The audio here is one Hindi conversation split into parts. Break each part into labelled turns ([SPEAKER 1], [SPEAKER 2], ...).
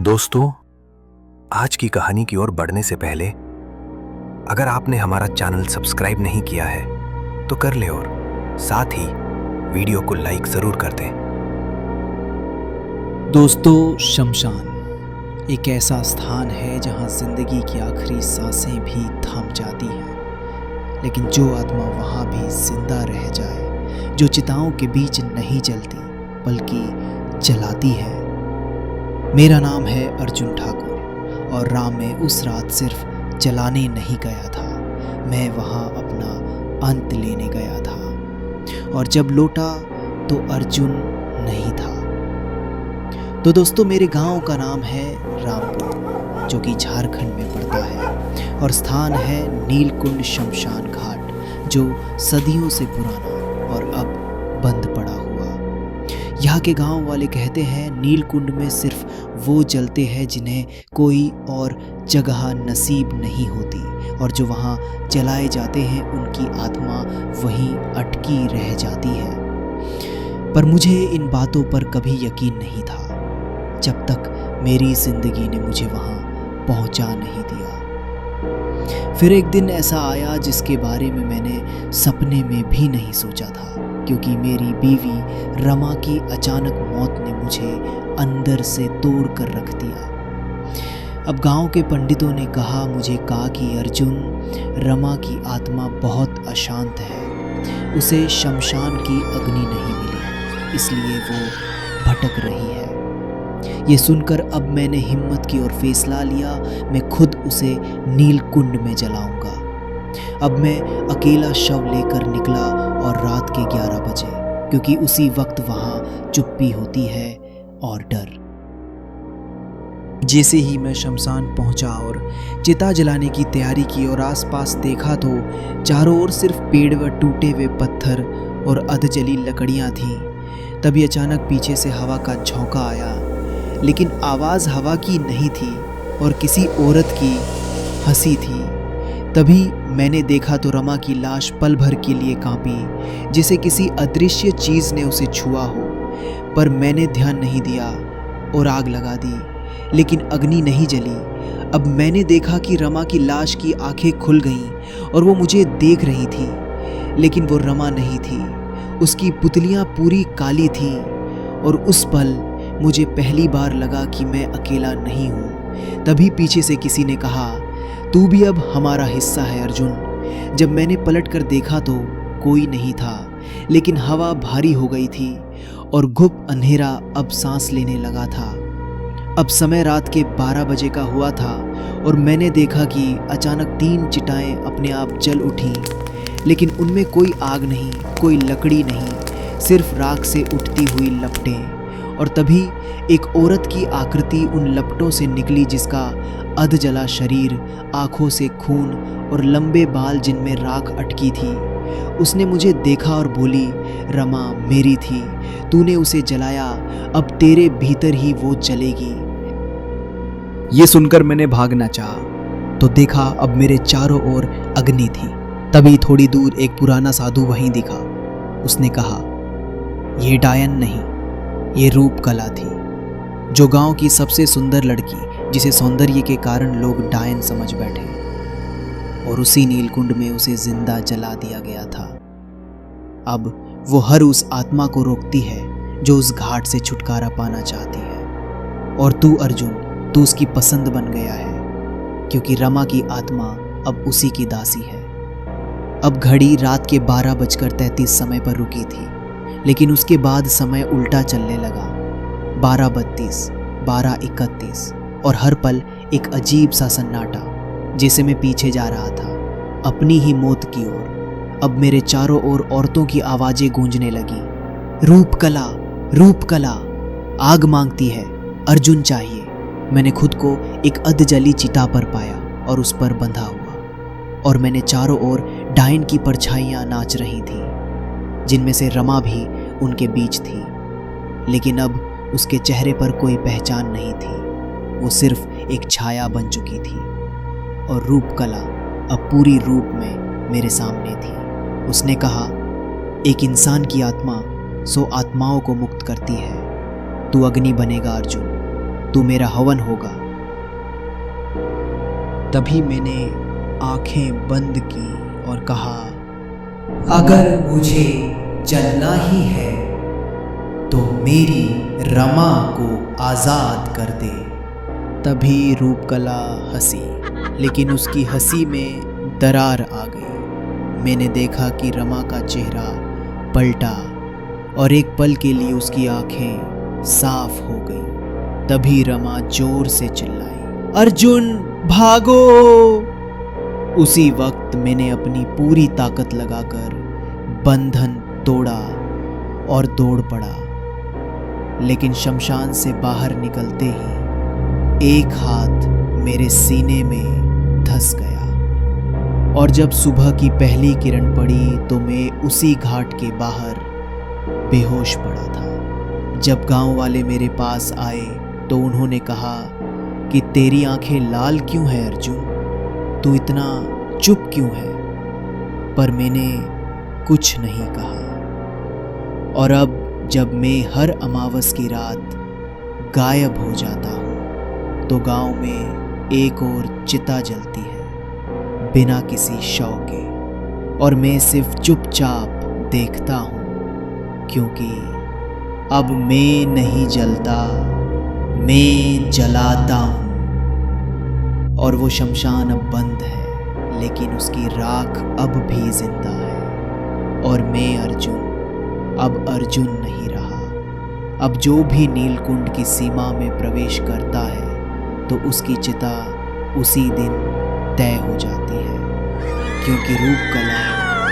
[SPEAKER 1] दोस्तों, आज की कहानी की ओर बढ़ने से पहले अगर आपने हमारा चैनल सब्सक्राइब नहीं किया है तो कर ले और साथ ही वीडियो को लाइक जरूर कर दें।
[SPEAKER 2] दोस्तों, शमशान एक ऐसा स्थान है जहां जिंदगी की आखिरी सांसें भी थम जाती हैं, लेकिन जो आत्मा वहां भी जिंदा रह जाए, जो चिताओं के बीच नहीं जलती बल्कि जलाती है। मेरा नाम है अर्जुन ठाकुर और राम में उस रात सिर्फ जलाने नहीं गया था, मैं वहां अपना अंत लेने गया था। और जब लौटा तो अर्जुन नहीं था। तो दोस्तों, मेरे गांव का नाम है रामपुर, जो कि झारखंड में पड़ता है, और स्थान है नीलकुंड शमशान घाट, जो सदियों से पुराना और अब बंद पड़ा हुआ। यहाँ के गांव वाले कहते हैं नीलकुंड में सिर्फ वो जलते हैं जिन्हें कोई और जगह नसीब नहीं होती, और जो वहाँ जलाए जाते हैं उनकी आत्मा वहीं अटकी रह जाती है। पर मुझे इन बातों पर कभी यकीन नहीं था, जब तक मेरी जिंदगी ने मुझे वहाँ पहुँचा नहीं दिया। फिर एक दिन ऐसा आया जिसके बारे में मैंने सपने में भी नहीं सोचा था, क्योंकि मेरी बीवी रमा की अचानक मौत ने मुझे अंदर से तोड़ कर रख दिया। अब गांव के पंडितों ने मुझे कहा कि अर्जुन, रमा की आत्मा बहुत अशांत है, उसे शमशान की अग्नि नहीं मिली, इसलिए वो भटक रही है। ये सुनकर अब मैंने हिम्मत की और फैसला लिया, मैं खुद उसे नीलकुंड में जलाऊंगा। अब मैं अकेला शव लेकर निकला और रात के 11 बजे, क्योंकि उसी वक्त वहाँ चुप्पी होती है और डर। जैसे ही मैं शमशान पहुंचा और चिता जलाने की तैयारी की और आसपास देखा तो चारों ओर सिर्फ पेड़ व टूटे हुए पत्थर और अधजली लकड़ियां थीं। तभी अचानक पीछे से हवा का झोंका आया, लेकिन आवाज़ हवा की नहीं थी और किसी औरत की हंसी थी। तभी मैंने देखा तो रमा की लाश पल भर के लिए कांपी, जैसे किसी अदृश्य चीज़ ने उसे छुआ हो। पर मैंने ध्यान नहीं दिया और आग लगा दी, लेकिन अग्नि नहीं जली। अब मैंने देखा कि रमा की लाश की आंखें खुल गईं और वो मुझे देख रही थी, लेकिन वो रमा नहीं थी, उसकी पुतलियाँ पूरी काली थीं। और उस पल मुझे पहली बार लगा कि मैं अकेला नहीं हूँ। तभी पीछे से किसी ने कहा, तू भी अब हमारा हिस्सा है अर्जुन। जब मैंने पलट कर देखा तो कोई नहीं था, लेकिन हवा भारी हो गई थी और घुप अंधेरा अब सांस लेने लगा था। अब समय रात के 12 बजे का हुआ था और मैंने देखा कि अचानक 3 चिताएं अपने आप जल उठीं, लेकिन उनमें कोई आग नहीं, कोई लकड़ी नहीं, सिर्फ राख से उठती हुई लपटें। और तभी एक औरत की आकृति उन लपटों से निकली, जिसका अध जला शरीर, आंखों से खून और लंबे बाल जिनमें राख अटकी थी। उसने मुझे देखा और बोली, रमा मेरी थी, तूने उसे जलाया, अब तेरे भीतर ही वो जलेगी। ये सुनकर मैंने भागना चाहा तो देखा अब मेरे चारों ओर अग्नि थी। तभी थोड़ी दूर एक पुराना साधु वहीं दिखा। उसने कहा, ये डायन नहीं, ये रूप कला थी, जो गांव की सबसे सुंदर लड़की, जिसे सौंदर्य के कारण लोग डायन समझ बैठे, और उसी नीलकुंड में उसे जिंदा जला दिया गया था। अब वो हर उस आत्मा को रोकती है जो उस घाट से छुटकारा पाना चाहती है। और तू अर्जुन, तू उसकी पसंद बन गया है, क्योंकि रमा की आत्मा अब उसी की दासी है। अब घड़ी रात के 12:33 समय पर रुकी थी, लेकिन उसके बाद समय उल्टा चलने लगा। 12:32, 12:31 और हर पल एक अजीब सा सन्नाटा, जैसे मैं पीछे जा रहा था अपनी ही मौत की ओर। अब मेरे चारों ओर औरतों की आवाजें गूंजने लगी, रूप कला, रूप कला, आग मांगती है, अर्जुन चाहिए। मैंने खुद को एक अधजली चिता पर पाया और उस पर बंधा हुआ, और मैंने चारों ओर डायन की परछाइयाँ नाच रही थीं, जिनमें से रमा भी उनके बीच थी। लेकिन अब उसके चेहरे पर कोई पहचान नहीं थी, वो सिर्फ एक छाया बन चुकी थी। और रूप कला अब पूरी रूप में मेरे सामने थी। उसने कहा, एक इंसान की आत्मा 100 आत्माओं को मुक्त करती है, तू अग्नि बनेगा अर्जुन। तू मेरा हवन होगा। तभी मैंने आंखें बंद की और कहा,
[SPEAKER 3] अगर मुझे जलना ही है तो मेरी रमा को आज़ाद कर दे।
[SPEAKER 2] तभी रूपकला हंसी, लेकिन उसकी हंसी में दरार आ गई। मैंने देखा कि रमा का चेहरा पलटा और एक पल के लिए उसकी आंखें साफ हो गई। तभी रमा जोर से चिल्लाई, अर्जुन भागो। उसी वक्त मैंने अपनी पूरी ताकत लगाकर बंधन तोड़ा और दौड़ पड़ा, लेकिन शमशान से बाहर निकलते ही एक हाथ मेरे सीने में धंस गया और जब सुबह की पहली किरण पड़ी तो मैं उसी घाट के बाहर बेहोश पड़ा था। जब गांव वाले मेरे पास आए तो उन्होंने कहा कि तेरी आंखें लाल क्यों है अर्जुन, तू इतना चुप क्यों है? पर मैंने कुछ नहीं कहा। और अब जब मैं हर अमावस की रात गायब हो जाता हूँ तो गांव में एक और चिता जलती है बिना किसी शव के, और मैं सिर्फ चुपचाप देखता हूँ, क्योंकि अब मैं नहीं जलता, मैं जलाता हूँ। और वो शमशान अब बंद है, लेकिन उसकी राख अब भी जिंदा है। और मैं अर्जुन अब अर्जुन नहीं रहा। अब जो भी नीलकुंड की सीमा में प्रवेश करता है तो उसकी चिता उसी दिन तय हो जाती है, क्योंकि रूपकला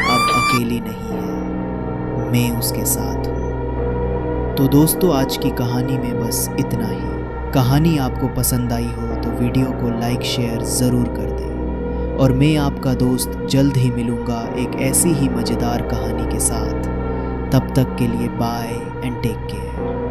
[SPEAKER 2] अब अकेली नहीं है, मैं उसके साथ हूँ। तो दोस्तों, आज की कहानी में बस इतना ही। कहानी आपको पसंद आई हो तो वीडियो को लाइक शेयर ज़रूर कर दें, और मैं आपका दोस्त जल्द ही मिलूँगा एक ऐसी ही मज़ेदार कहानी के साथ। तब तक के लिए बाय एंड टेक केयर।